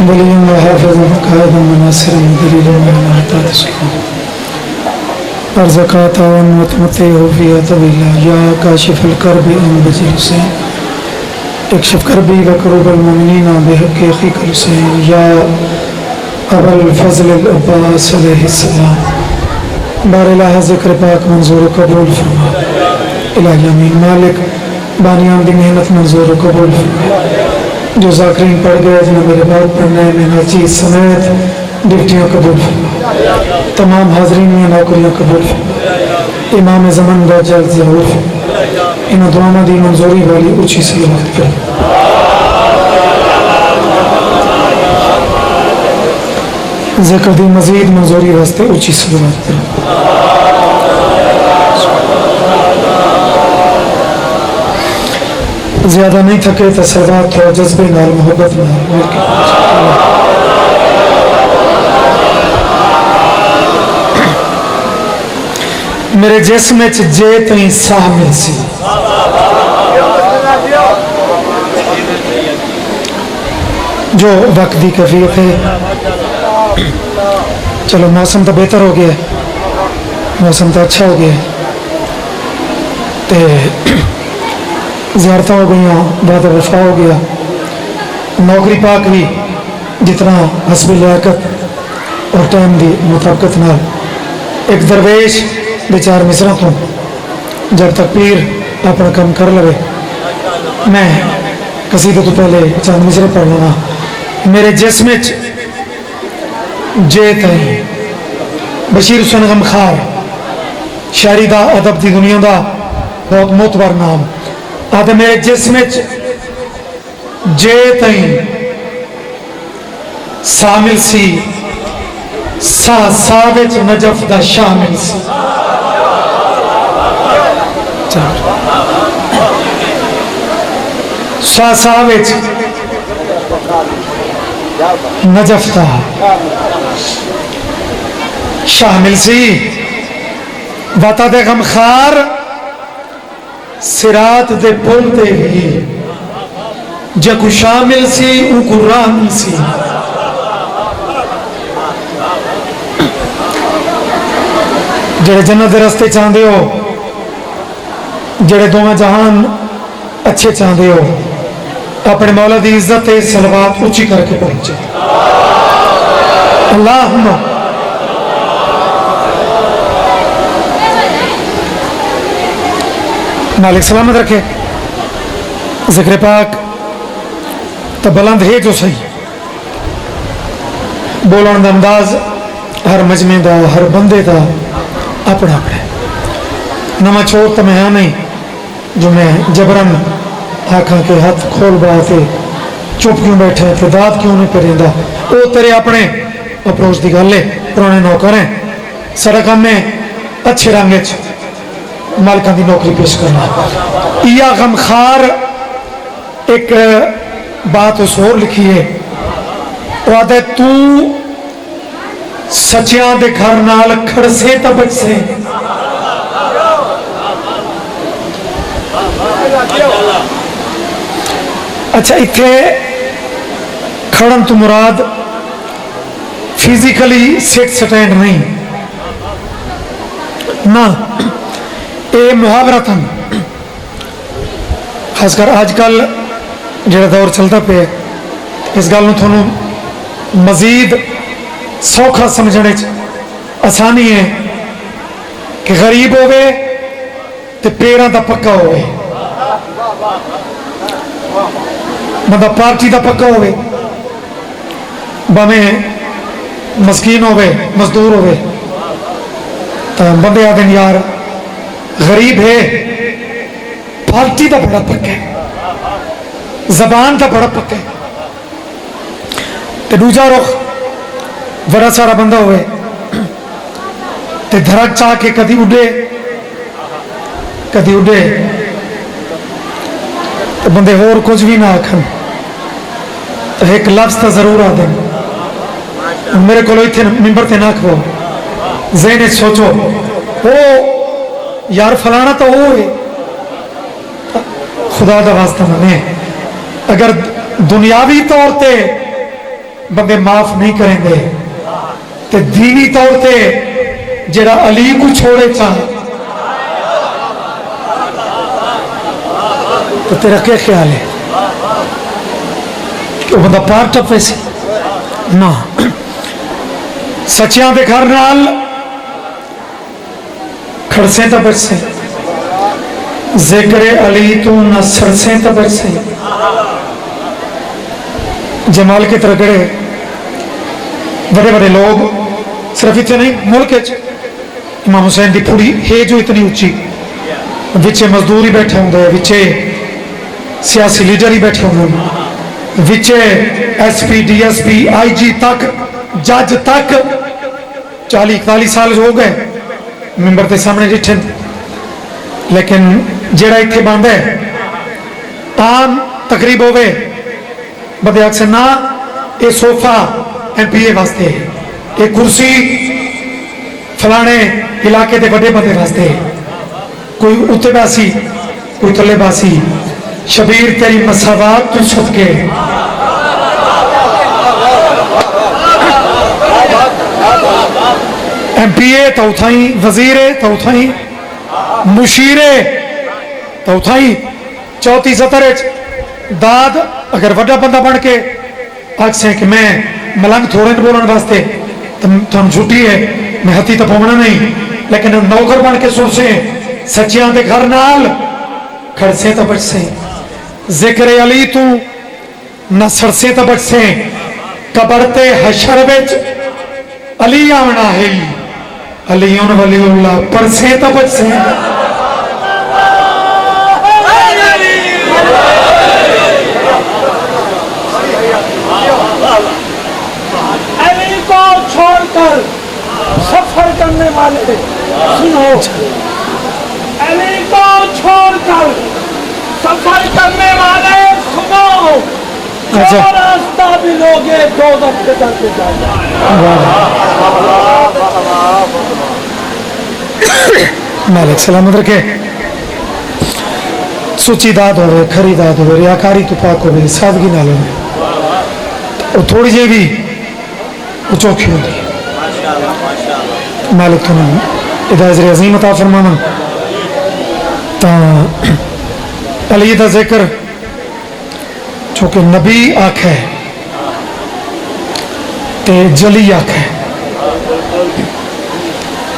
وليا وحافظا وقائدا وناصرا ودليلا وعلى طاعة السلام ارزقا تعاون وتمتعه فيها طويلا يا كاشف الكرب انبت الحسين اكشف كربي وكروب المؤمنين بحق اخيك الحسين يا ابا الفضل العباس علیہ السلام بار الہ ذکر پاک منظور و قبول فرما الہی امین مالک بانیان دی محنت منظور و قبول فرما جو ذاکرین پڑھ گئے جنہوں میرے بعد پڑھنے میں ناچیز سمیت ڈیوٹیاں قبول فرما تمام حاضرین میں نوکریاں قبول فرما امام زمان با جلد ضرور فرما انہوں دعانا دی منظوری والی اچھی صلوات کریں ذکر دی مزید منظوری واسطے اچھی صلوات کریں زیادہ نہیں تھکے تو صلوات تھوڑا جذبے نال محبت نال میرے جسم میں جے تئیں ساہ مل سی جو وقت دی کفیت ہے چلو موسم تو بہتر ہو گیا موسم تو اچھا ہو گیا زیارتیں ہو گئی وعدہ وفا ہو گیا نوکری پاک بھی جتنا حسب لیاقت اور ٹائم دی مطابقت نال ایک درویش بیچار مصرا تو جب تک پیر اپنا کام کر لگے میں قصیدے تو پہلے چند مصرے پڑھ لینا میرے جسم جے تئیں بشیر حسین غمخار شاعری دا ادب دی دنیا دا بہت معتبر نام آدھے میرے جسم جے تئیں سامل سی سا وچ نجف دا شامل سی سا وچ نجف دا شامل سی وطا دے غمخار سرات دے پل دے بھی جگو شامل سی او کو رامل سی جڑے جنت دے رستے چاندے ہو جڑے دوواں جہان اچھے چاندے ہو اپنے مولا دی عزت صلوات اونچی کر کے پہنچے اللہم مالک سلامت رکھے ذکر پاک تو بلند ہے جو صحیح بولن دا انداز ہر مجمع دا ہر بندے دا اپنا اپنا نما چھوڑ تو میں نہیں جو میں جبرن آنکھاں کے ہاتھ کھول باتے چپ کیوں بیٹھے داد کیوں نہیں پریندا او تیرے اپنے اپروچ دی گل ہے پرانے نوکر ہیں سڑکاں میں اچھے رنگ مالکان دی نوکری پیش کرنا یا غمخار ایک بات اس اور لکھی ہے وہ آدھے تو سچیاں دے گھر نال کھڑ سے تبج سے اچھا اتھے کھڑن تو مراد فیزیکلی سیٹ سٹینڈ نہیں نا اے محاورتاً خاص کر آج کل جڑا دور چلتا پہ اس گل نو تھانوں مزید سوکھا سمجھنے آسانی ہے کہ غریب ہوئے تے پیراں دا پکا ہوئے بندہ پارٹی دا پکا ہوئے بامیں مسکین ہوئے مزدور ہوئے تو بندے آدھیں یار غریب ہے پارٹی دا بڑا پکا ہے زبان دا بڑا پکا ہے تے دوجا رخ بڑا سارا بندہ ہوئے تے دھڑک چاہ کے کدی اڈے تے بندے اور کچھ بھی نہ آکھن تو ایک لفظ تا ضرور آدھیں میرے کو لوئی تھے ممبر تے نہ کھو ذہن سوچو وہ یار فلانا تو وہ ہے خدا دا واسطہ میں اگر دنیاوی طور تے بندے معاف نہیں کریں گے تے دینی طور تے جڑا علی کو چھوڑے چاہ تو تیرا کیا خیال ہے کہ وہ بندہ پار ٹپ ویسے نہ سچیاں دے گھر نال کھڑسیں تا برسیں ذکر علی تو نہ سرسیں تا برسیں جمال کے ترگڑے بڑے بڑے لوگ صرف اتنے نہیں ملک امام حسین دی پوری ہے جو اتنی اچھی وچے مزدور ہی بیٹھے ہوں گے وچے سیاسی لیڈر ہی بیٹھے ہوں گے وچے S P D S P I G تک جج تک 40-41 سال ہو گئے ممبر کے سامنے جٹھن لیکن جیڑا اتنے بند ہے عام تقریب ہوئے بدے آگ سے نہ یہ صوفہ ایم پی اے واسطے یہ کرسی فلانے علاقے دے بڑے بندے واسطے کوئی اتنے باسی کوئی تلے باسی شبیر تیری مساوات تو چھت کے ایم پی اے تو اتھائیں وزیر تو اتھائیں مشیر تو اتھائیں چوتھی سطر داد اگر وڈا بندہ بن کے آگ سے کہ میں ملنگ تھوڑے بولن واسطے تو ہم جھوٹی ہے میں ہتھی تو پومنا نہیں لیکن نوکر بن کے سن سے سچیاں دے گھر نال کھڑ سے تو بچ سے ذکر علی تو نصر سے تو بچ سے قبرتے حشر بچ علی آمنا ہے علیون ولی اللہ پر سے تو بچ سے علی کو چھوڑ کر سفر کرنے والے سنو علی کو چھوڑ کر سفر کرنے والے سنو جو راستہ بھی لوگے دو دفتے جاتے جائے مالک سلامت رکھے سچی داد ہوئے کھری داد ہوئے ریاکاری تو پاک ہوئے سادگی نال ہوئے اور تھوڑی جے بھی وہ چوکھی ہوئی مالک تو نہیں ادھر عظیم عطا فرمانا تا علی دا ذکر چونکہ نبی آنکھ ہے تے جلی آنکھ ہے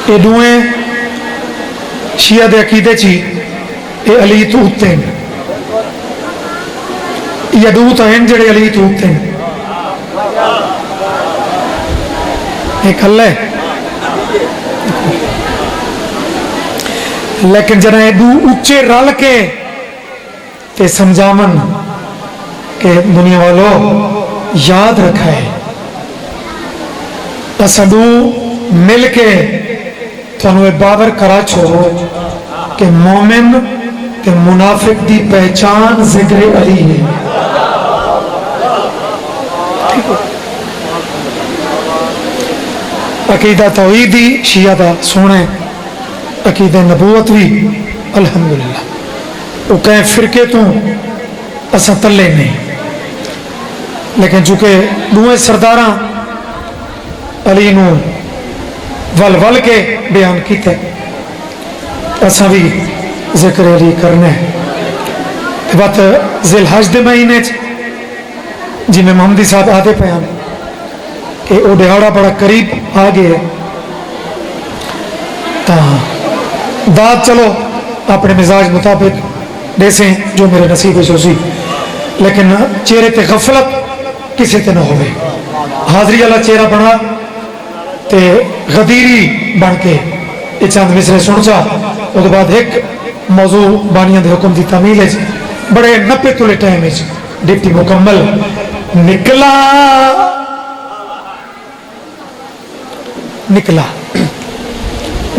یہ دوئیں شیعہ دے عقیدے چی اے علی تو ہوتے ہیں یہ دو تو ہیں جڑے علی تو ہوتے ہیں ایک اللہ ہے لیکن جنہیں دو اچھے رل کے تے سمجھامن کہ دنیا والوں یاد رکھا ہے اسدو مل کے تھانوے باور کرا چھوڑو کہ مومن تے منافق دی پہچان ذکر علی ہے عقیدہ توحیدی شیعہ دا سونے عقیدہ نبوت بھی الحمدللہ وہ کہیں فرقے تو اسا تلے نہیں لیکن چونکہ دوئے سرداراں علی نو ول ول کے بیان کیتے اسا بھی ذکر علی کرنے بات ذی الحج دے مہینے جی میں محمدی صاحب آدھے پیان کہ وہ دہاڑا بڑا قریب آ گئے تا داد چلو اپنے مزاج مطابق دیسیں جو میرے نصیب سے اسی لیکن چہرے تے غفلت کسی تے نہ ہوئے حاضری اللہ چہرہ بنا تے غدیری بن کے یہ چاند مصرے سن چا وہ دے بعد ایک موضوع بانیاں دے حکم دی تعمیل ہے بڑے 90 تولے ٹائم ہے ڈپٹی مکمل نکلا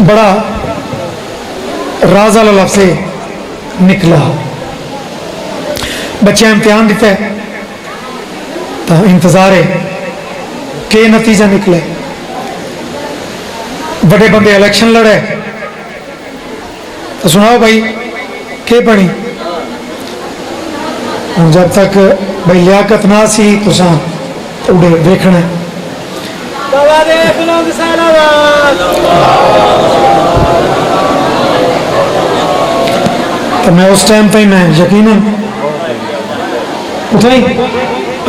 بڑا راز اللہ سے نکلا بچے امتحان دیتا ہے تو انتظار ہے کہ نتیجہ نکلے بڑے بندے الیکشن لڑے تو سناؤ بھائی کہ بنی جب تک بھائی لیاقت نہ سی تو اڑے دیکھنا ہے. تو میں اس ٹائم پہ میں یقیناً اٹھائی.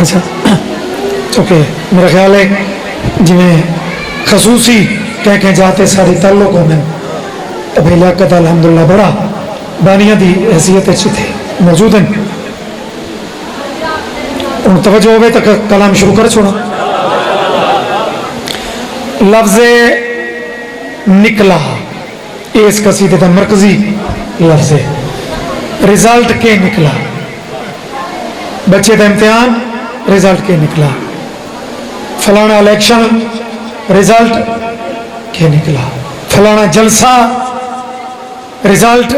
اچھا چونکہ میرا خیال ہے جی میں خصوصی کہہ جاتے ساری تعلقوں میں تو بھائی لیاقت الحمدللہ بڑا بانیہ دی حیثیت اچھی تھے موجود ہیں. ان توجہ ہوئے تو کلام شروع کر چھوڑا. لفظ نکلا اس قصیدے کا مرکزی لفظ ہے. رزلٹ کے نکلا بچے کا امتحان رزلٹ کے نکلا. فلانا الیکشن رزلٹ کے نکلا. فلانا جلسہ رزلٹ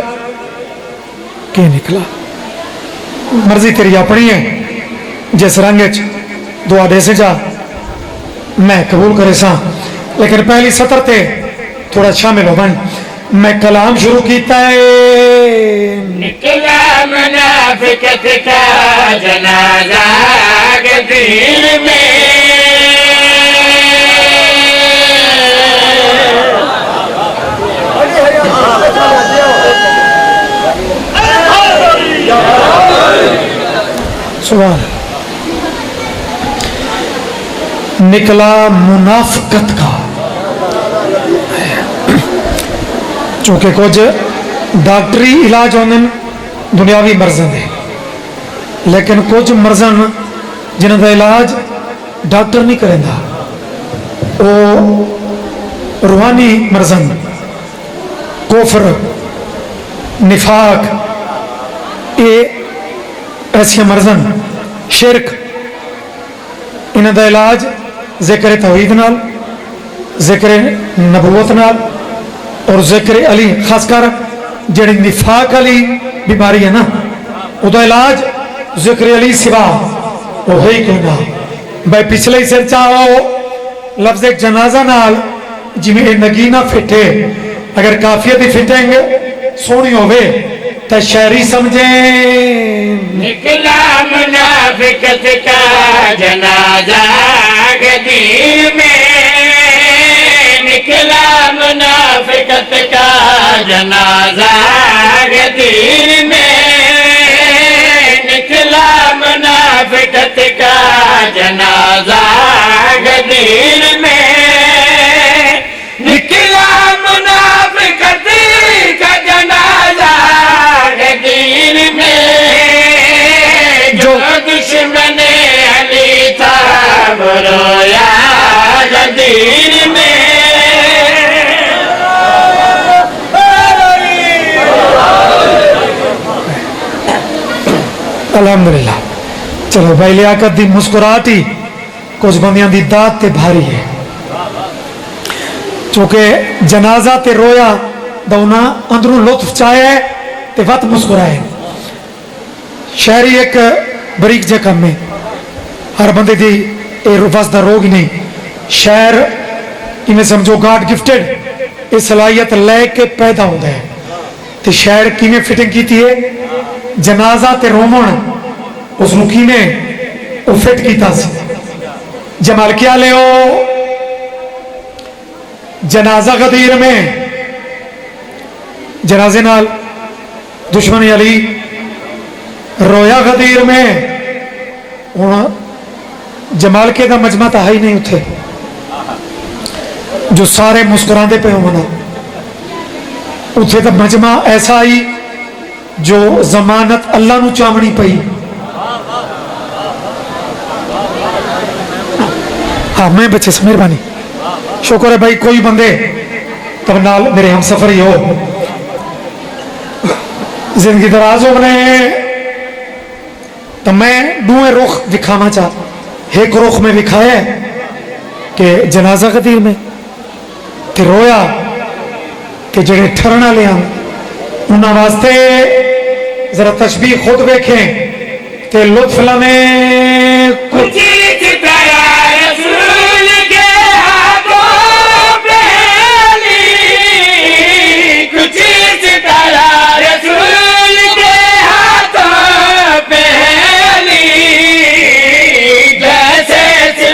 کے نکلا. مرضی تیری اپنی ہے جس رنگ دعا دے سے جا میں قبول کرے سا. لیکن پہلی سطر تے تھوڑا شامل ہو بن. میں کلام شروع کیتا ہے نکلا منافقت کا جنازہ دل میں سوال نکلا منافقت کا. چونکہ کچھ ڈاکٹری علاج ہونے دنیاوی مرضن ہے لیکن کچھ مرضن جنہوں کا علاج ڈاکٹر نہیں کریں دا وہ روحانی مرضن کفر نفاق یہ ایسی مرضن شرک انہوں کا علاج ذکر توحید نال ذکر نبوت نال اور ذکر علی خاص کر جڑی نفاق علی بیماری ہے نا وہ دا علاج ذکر علی سوا وہ ہے کیوں نہ بھائی پچھلے سر چاہو لفظ جنازہ نال جی میں نگینہ فٹے اگر کافیت ہی فٹیں گے سونی ہوئے تو شہری سمجھیں. نکلا منافقت کا جنازہ دل میں نکلا منافقت کا جنازہ دل میں نکلا منافقت کا جنازہ دل میں نکلا منافقت کا جنازہ دل میں جو دشمن علی تھا وہ رویا دل میں. الحمدللہ. چلو بھائی لیاقت دی مسکراہٹی کچھ بندیاں دی داد تے بھاری ہے چونکہ جنازہ تے رویا دونا اندروں لطف چاہے تے وقت مسکرائے. شہری ایک بریک جے کم میں ہر بندے دی وس دا روگ نہیں. شہر انہیں سمجھو گاڈ گفٹڈ یہ صلاحیت لے کے پیدا ہوتا ہے. تے شہر کینے فٹنگ کیتی ہے جنازہ تے رومن اس نو کینے وہ فٹ کیتا سی. جمال کیا لے ہو جنازہ غدیر میں جنازے نال دشمن علی رویا غدیر میں جمال کے دا مجمع تا ہی نہیں اتھے جو سارے مسکراندے پہ ہونا اتھے دا مجمع ایسا ہی جو ضمانت اللہ نو چامنی پئی. ہاں میں بچے سے مہربانی شکر ہے بھائی کوئی بندے تب نال میرے ہم سفر ہی ہو زندگی دراز ہو بنے تو میں دوئے رخ دکھانا چاہ ایک رخ میں دکھایا کہ جنازہ غدیر میں تے رویا کہ جڑے ٹھرنا لے آن انہاں واسطے ذرا تشبیح خود دیکھیں کہ لطف لمیں کچھ جیسے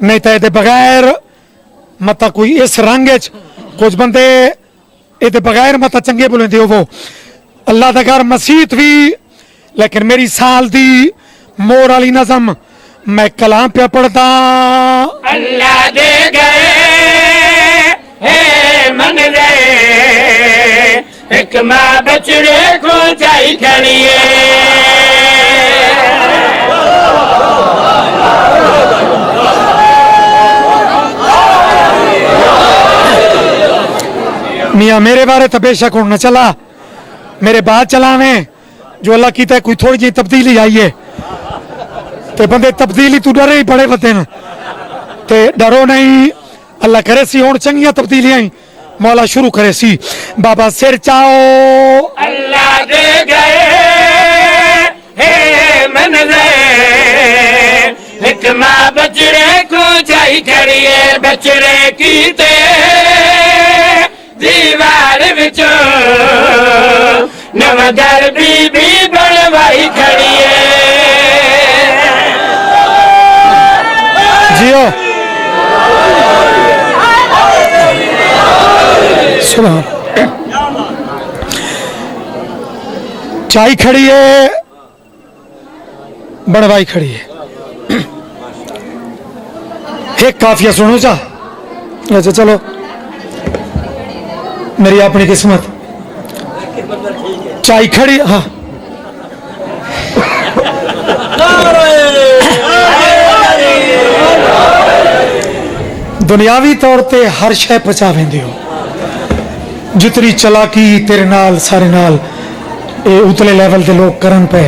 نہیں تو یہ بغیر مت کوئی اس رنگ کچھ بندے یہ بغیر مت چنگے بولیں دے وہ اللہ دا گھر مسیت بھی لیکن میری سال دی مور والی نظم میں کلام پہ پڑھتا اللہ دے گئے ہے من رے ایک ماں بچڑے کو چاہی کھڑیے میاں میرے بارے تو بے شک نہ چلا میرے بعد چلاویں جو اللہ کیتا ہے کوئی تھوڑی جی تبدیلی آئیے تے بندے تبدیلی تو ڈرے ہی بڑے بندے نا تے ڈرو نہیں اللہ کرے سی ہون چنگیاں تبدیلیاں مولا شروع کرے سی بابا سر چاہو اللہ دے گئے ہے من رے ایک ماں بچڑے کو چاہی کھڑیے بچڑے کیتے دیوار وچوں نو در بی بڑوائی کھڑیے جیو سلام چائی کھڑی ہے بڑوائی کھڑی ہے ایک کافیہ سنو چاہ اچھا چلو میری اپنی قسمت چائی کھڑی ہاں دنیاوی طور تے ہر شے پچا ویندے ہو جتنی چلاکی تیرے نال سارے نال اے اتلے لیول دے لوگ کرن پہ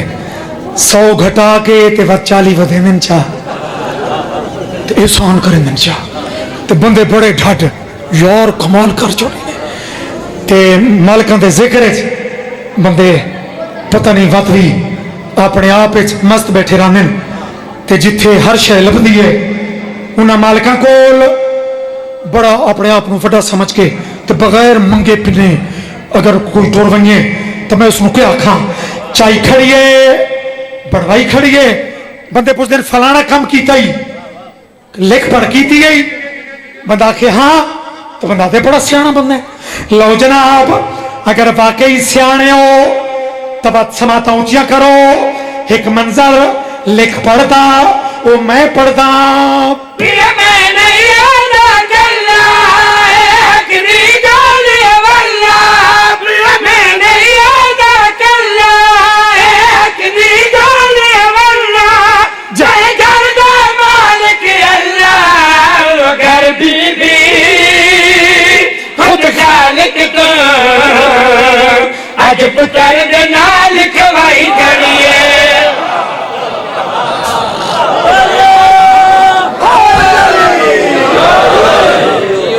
100 گھٹا کے تے 40 ودھین چاہ تے احسان کرن چاہ تے بندے بڑے ڈھٹ یار کمال کر چھوڑے تے مالکاں دے ذکر بندے پتہ نہیں وقت بھی اپنے آپ مست بیٹھے رہن تے جتھے ہر شے لبدی ہے انہاں مالکاں کول بڑا اپنے آپ وڈا سمجھ کے تے بغیر منگے پنے اگر کوئی ٹور ونجے تو میں اس کو کیا آکھاں چائی کھڑیے بڑوائی کھڑیے بندے پوچھ دن فلانا کام کیتا ہی لکھ پڑھ کیتی ہے بندہ آکھے ہاں تو بندہ دے بڑا سیانا بندے لو جناب اگر واقعی سیانے ہو تو بات سماتا اونچیاں کرو ایک منظر لکھ پڑھتا وہ میں پڑھتا آج پتر دینا لکھوائی کریے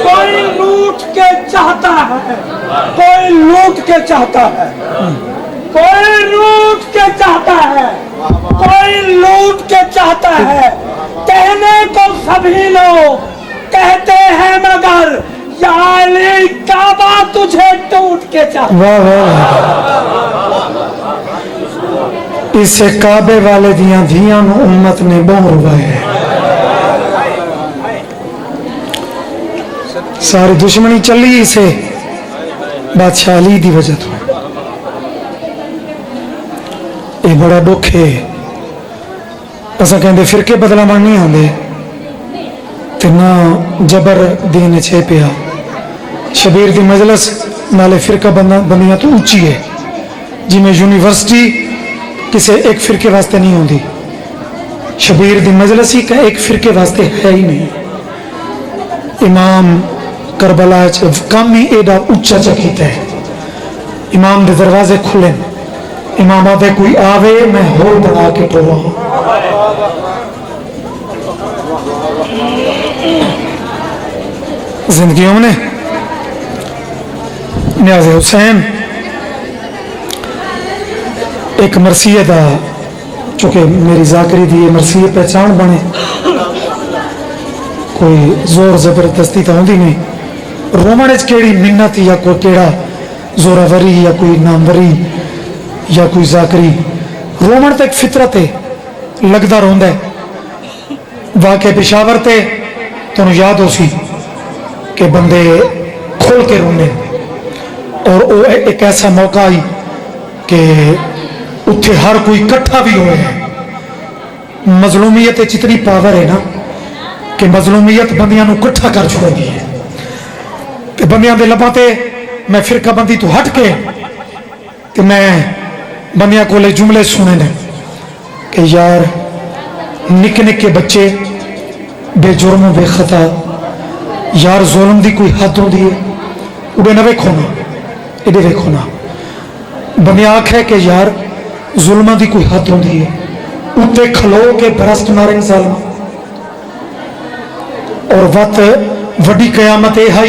کوئی لوٹ کے چاہتا ہے کوئی لوٹ کے چاہتا ہے کوئی لوٹ کے چاہتا ہے کوئی لوٹ کے چاہتا ہے کہنے کو سبھی لوگ کہتے ہیں مگر یا علی کعبہ تجھے ٹوٹ کے چاہتا ہے واہ اسے کعبے والے دیاں دھیاں نو امت نے بہر ہوئے ہے ساری دشمنی چلی اسے بادشاہ علی دی وجہ تو یہ بڑا دکھ ہے ایسا کہندے فرقے بدلا من نہیں آندے تے نہ جبر دین چھے پیا شبیر دی مجلس نالے فرقہ بندیاں تو اونچی ہے جی میں یونیورسٹی کسے ایک فرقے واسطے نہیں ہوندی شبیر دی مجلس ہی کا ایک فرقے واسطے ہے ہی نہیں امام کربلا کام ہی ایڈا اونچا چکیتا ہے امام دے دروازے کھلیں امام آدھے کوئی آوے میں ہور بڑھا کے ٹورا ہوں زندگیوں نے نیاز حسین ایک مرثیہ دا چونکہ میری ذاکری دی مرثیہ پہچان بنے کوئی زور زبردستی تا ہوندی نہیں رومنج کیڑی منت یا کوئی کیڑا زوراوری یا کوئی ناموری یا کوئی ذاکری رومن تے ایک فطرت ہے لگدا روندا ہے واقع پشاور تے تو یاد ہو سی کہ بندے کھل کے رونے اور وہ ایک ایسا موقع آئی کہ اتنے ہر کوئی کٹھا بھی ہوئے ہے. مظلومیت اتنی پاور ہے نا کہ مظلومیت بندیاں نو کٹھا کر چھوڑ دی ہے. کہ بندیاں دے لباں تے میں فرقہ بندی تو ہٹ کے کہ میں بندیاں کو لے جملے سنے نے کہ یار نکے نکے بچے بے جرم و بے خطا یار ظلم دی کوئی حد ہوندی ہے اڑے نہ ویکھو نا ادھے ویکھو نا. بندیاں آکھ ہے کہ یار ظلمہ دی کوئی حد ہوندی ہے اتنے کھلو کے برست مارے ظالم. اور وقت وڈی قیامت یہ ہے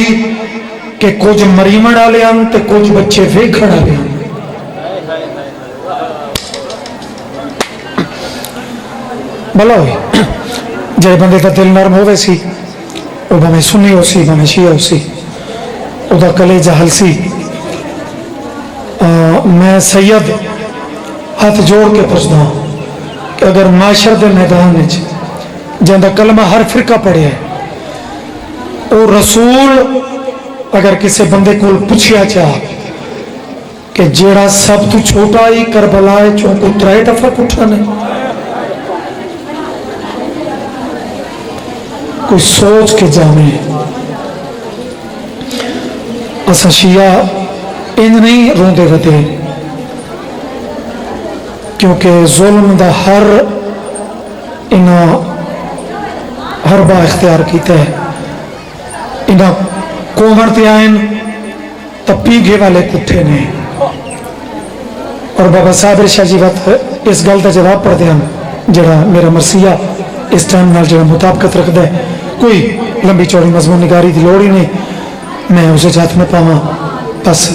کہ کچھ مریمن والے ہیں تے کچھ بچے ویکھن والے ہیں. بھلا ہوئی جے بندے کا دل نرم ہوئے سی وہ بھاویں سنی ہو سی بھاویں شیعہ ہو سی وہ دا کلیجہ حل سی. میں سید ہاتھ جوڑ کے پوچھتا ہوں کہ اگر معاشر دے میدان میں جہاں کلمہ ہر فرقہ پڑھے ہے اور رسول اگر کسی بندے کو پوچھیا چاہ کہ جیڑا سب تو چھوٹا ہی کربلا ہے چونکہ 3 دفعہ پٹھا نہیں کوئی سوچ کے جانے اسا شیعہ ان نہیں روندے ودے کیونکہ ظلم دا ہر با اختیار کیتا ہے. انہاں کوہن تے آئین تپی گے والے کٹھے نے. اور بابا صابر شاہ جی وقت اس گل دا جواب پڑھ دیاں جڑا میرا مرثیہ اس ٹائم نال جڑا مطابقت رکھدا ہے کوئی لمبی چوڑی مضمون نگاری دی لوڑ ہی نہیں. میں اسے جات میں پاواں بس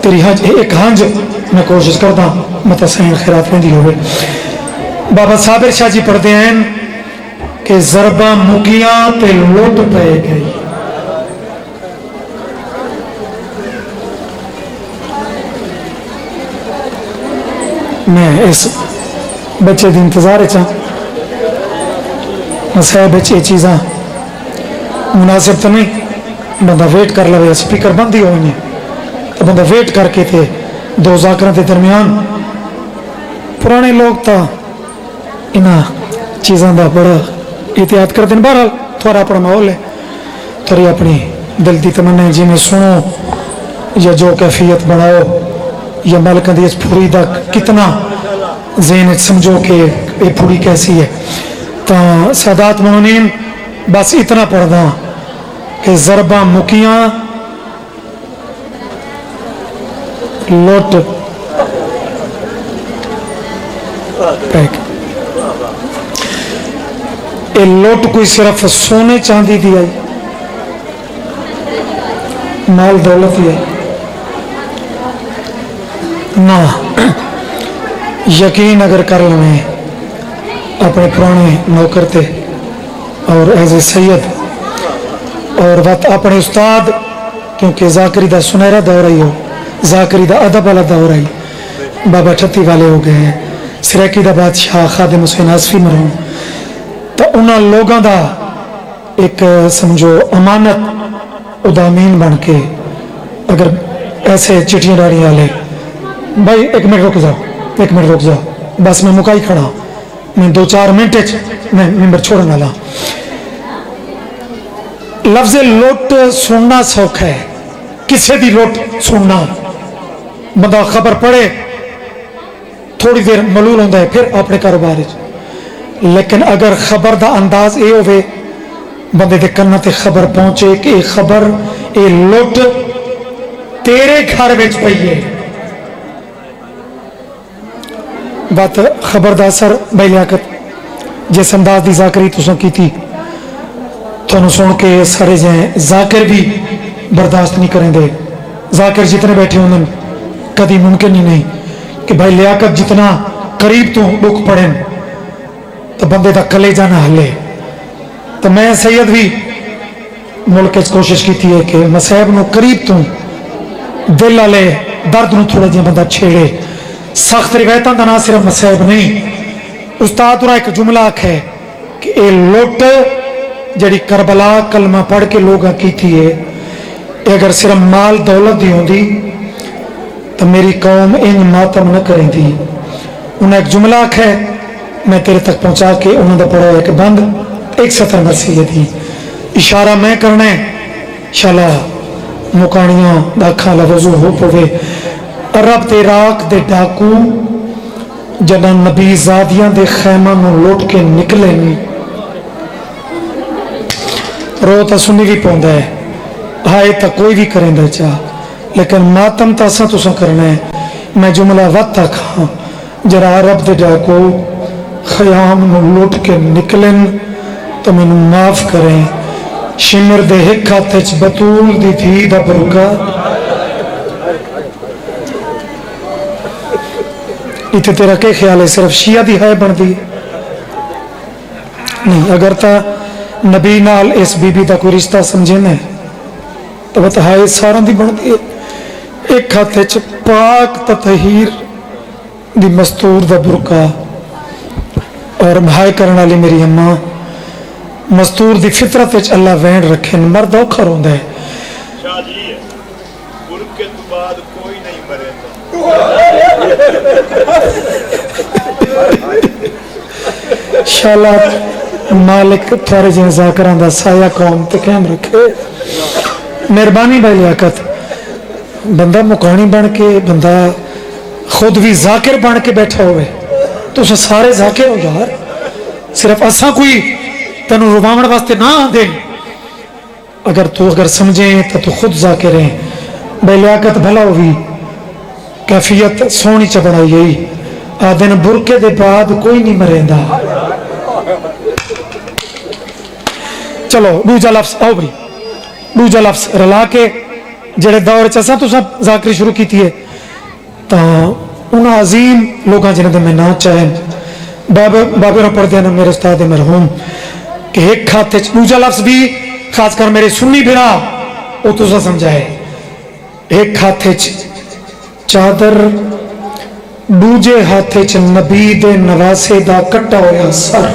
تیری ایک ہنج میں کوشش کرتا متسین خیرات میں دی ہوئے. بابا صابر شاہ جی پڑھتے ہیں کہ ضربہ مکیاں تے لوٹ پہ گئی. میں اس بچے دی انتظار چاہ مسائب یہ چیزاں مناسب تو نہیں بندہ ویٹ کر لے سپیکر بند ہی ہوئی ہیں تو بندہ ویٹ کر کے تھے 2 ذاکروں کے درمیان. پرانے لوگ تا انہاں چیزاں دا بڑا احتیاط کرتے ہیں. بہرحال تھوڑا اپنا ماحول ہے تھوڑی اپنی دل دی تمنا جی میں سنو یا جو کیفیت بناؤ یا مالکاں دی اس پھوری دا کتنا ذہن سمجھو کہ یہ پھوری کیسی ہے. تو سادات مومنین بس اتنا پڑھنا کہ ضربہ مکیاں لوٹ یہ لوٹ کوئی صرف سونے چاندی دی آئی مال دولت ہی ہے نہ. یقین اگر کر لیں اپنے پرانے نوکر تھے اور ایز اے سید اور وقت اپنے استاد کیونکہ ذاکری دا سنہرا دور آئی ہو ذاکری دا ادب والا دور آئی بابا ٹھتی والے ہو گئے ہیں سریکی دا بادشاہ خادم حسین آصفی مرحوم تو انہاں لوگاں دا ایک سمجھو امانت ادامین بن کے اگر ایسے چٹیاں ڈاڑی والے بھائی 1 منٹ رک جاؤ بس میں مکائی کھڑا میں 2-4 منٹ میں ممبر چھوڑنے والا. لفظ لوٹ سننا سوکھا ہے کسے دی لوٹ سننا بندہ خبر پڑے تھوڑی دیر ملول ہوتا ہے پھر اپنے کاروبار. لیکن اگر خبر دا انداز یہ ہوئے بندے دے کنا تے خبر پہنچے کہ یہ خبر یہ لوٹ تیرے گھر وچ پئی ہے بات خبر دا اثر بھائی لیاقت جس انداز دی ذاکری تساں کی تھی تو سن کے سارے جائیں ذاکر بھی برداشت نہیں کریں دے. ذاکر جتنے بیٹھے ہونے کدی ممکن ہی نہیں کہ بھائی لیاقت جتنا قریب تو لوگ پڑھیں تو بندے دا کلیجہ نہ ہلے. تو میں سید بھی ملک کوشش کی تھی ہے کہ مسائب نو قریب تو دل والے درد نو تھوڑا جہاں بندہ چھیڑے. سخت روایتاں دا نہ صرف مسائب نہیں استاد را ایک جملہ ہے کہ اے لوٹ جڑی کربلا کلمہ پڑھ کے لوگاں کی تھی ہے، اگر صرف مال دولت دی ہوندی تو میری قوم ان ماتم نہ کریں تھی. انہیں ایک جملہ آکھا ہے میں تیرے تک پہنچا کے انہوں نے پڑھا ہے کہ بند ایک سطر نصیحت تھی اشارہ میں کرنا ہے انشاءاللہ مکانیاں داکھاں لفظو ہو پوے. عرب دے عراق دے ڈاکو جنہاں نبی زادیاں دے خیمہ نو لوٹ کے نکلے نہیں رو تا سنی بھی پوندہ ہے آئے تا کوئی بھی کریں دا چاہ لیکن ماتم تا سا تو سا کرنا ہے. میں جملہ وقت تک ہاں جرا عرب دے ڈاکو خیام نو لوٹ کے نکلن تو میں معاف کریں. شمر دے ہکھا تچ بطول دی تھی دا برکا اتنے تیرا کے خیال ہے صرف شیعہ دی ہے بن دی نہیں. اگر تا نبی نال اس بی بی دا کوئی رشتہ سمجھیں ہے تو بتا ہے سارا دی بن دی ایک ہاتھے چ پاک تطہیر دی مستور دا برکا اور بھائی کرنا لی میری اماں مستور دی فطرت وچ اللہ وین رکھے مرد اوکھا روندا ہے. شاہ جی برکے تو بعد کوئی نہیں مرے انشاءاللہ مالک تھوڑے جن ذاکران دا سایہ قوم تے قائم رکھے. مہربانی بھائی لیاقت بندہ مکانی بن کے بندہ خود بھی ذاکر بن کے بیٹھا ہوئے تو اسے سارے ذاکر ہو یار صرف اساں کوئی تنو ربامن واسطے نہ دیں اگر سمجھیں تو خود ذاکر ہیں. بے لیاقت بھلا ہوئی کیفیت سونی چبڑائی گئی آدھن برکے دے بعد کوئی نہیں مریندا. چلو دوجا لفظ آؤ بھائی دوجا لفظ رلا کے جڑے دور چسا تو سب ذاکری شروع کی تھی ہے تا ان عظیم لوگاں جنہیں دے میں نہ چاہیں بابے رو پڑھ دینا میرے استاد مرحوم کہ ایک کھاتے دوجا لفظ بھی خاص کر میرے سنی بھرا وہ تو سا سمجھائے. ایک ہاتھے چادر دوجے ہاتھے چ نبی دے نواسے دا کٹا ہویا سر.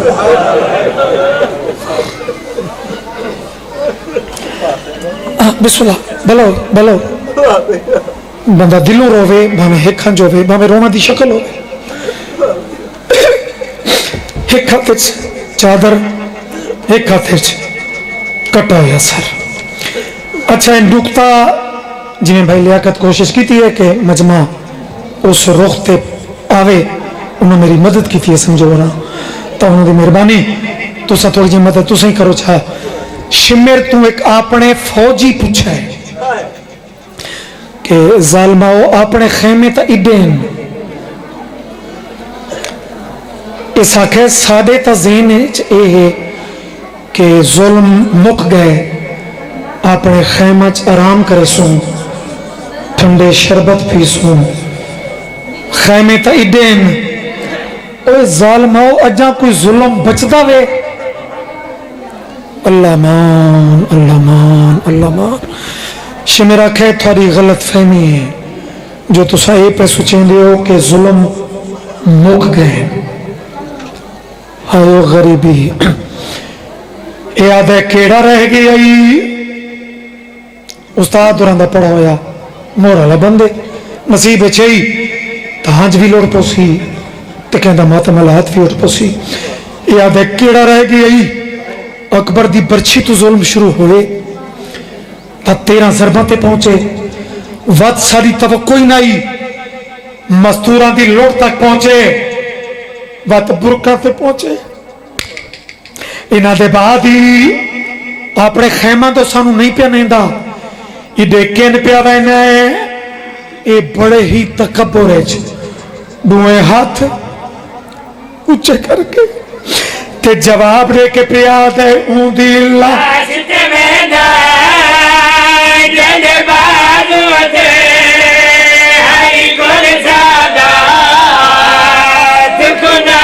بسم اللہ بلو بلو بندہ دلوں روے بھامے ہکھاں جو وے بھامے رونا دی شکل ہوئے. ایک ہاتھے چادر ایک ہاتھے کٹا ہویا سر. اچھا ان نکتہ جنہیں بھائی لیاقت کوشش کی تھی ہے کہ مجمع اس رخ تے آوے انہوں میری مدد کی تھی ہے سمجھو نا تو انہوں دی مہربانی تو سا تھوڑی جی مدد تو سا ہی کرو چھا. شمر تو ایک اپنے فوجی پوچھا ہے کہ ظالماؤ اپنے خیمے تا اڈین اس آکھے سادے تا ذہن اے ہے کہ ظلم مک گئے اپنے خیمہ چ آرام کرے سوں ٹھنڈے شربت پی سوں خیمے تا اڈین اوہ ظالماؤ اجاں کوئی ظلم بچدا وے اللہ مان اللہ مان اللہ مان. شمر آکھے تھوڑی غلط فہمی ہے جو تو سا پہ سوچیں دے ہو کہ ظلم مک گئے آئے غریبی اے آدھے کیڑا رہ گئی استاد دوران دا پڑھا ہویا مورا لبندے نصیب چھئی تہانج بھی لوڑ پوسی تو کہندہ ماتمالات بھی اٹھ پوسی. اے آدھے کیڑا رہ گئی اکبر دی برچی تو ظلم شروع ہوئے تا 13 ضربہ تے پہنچے وقت ساری توقعی نائی مستوران دی لوٹ تک پہنچے وقت برکہ تے پہنچے. انہاں دے بعد ہی اپنے خیمہ تو سانو نہیں پیا نیندہ یہ دیکھیں پیا وینا ہے یہ بڑے ہی تکبر ہے دوئے ہاتھ اچھے کر کے تے جواب دے کے پیا دے اون دی اللہ آشتے میں دا جن بازو دے ہری کل سادہ تکنا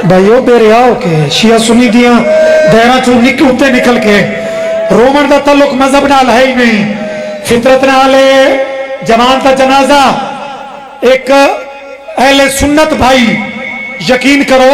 بھائیو بے رہا ہو کے شیعہ سنی دیاں دہرہ چون اتے نکل کے رومن دا تعلق مذہب نال ہے ہی نہیں فطرت نالے جوان تا جنازہ ایک اہل سنت بھائی یقین کرو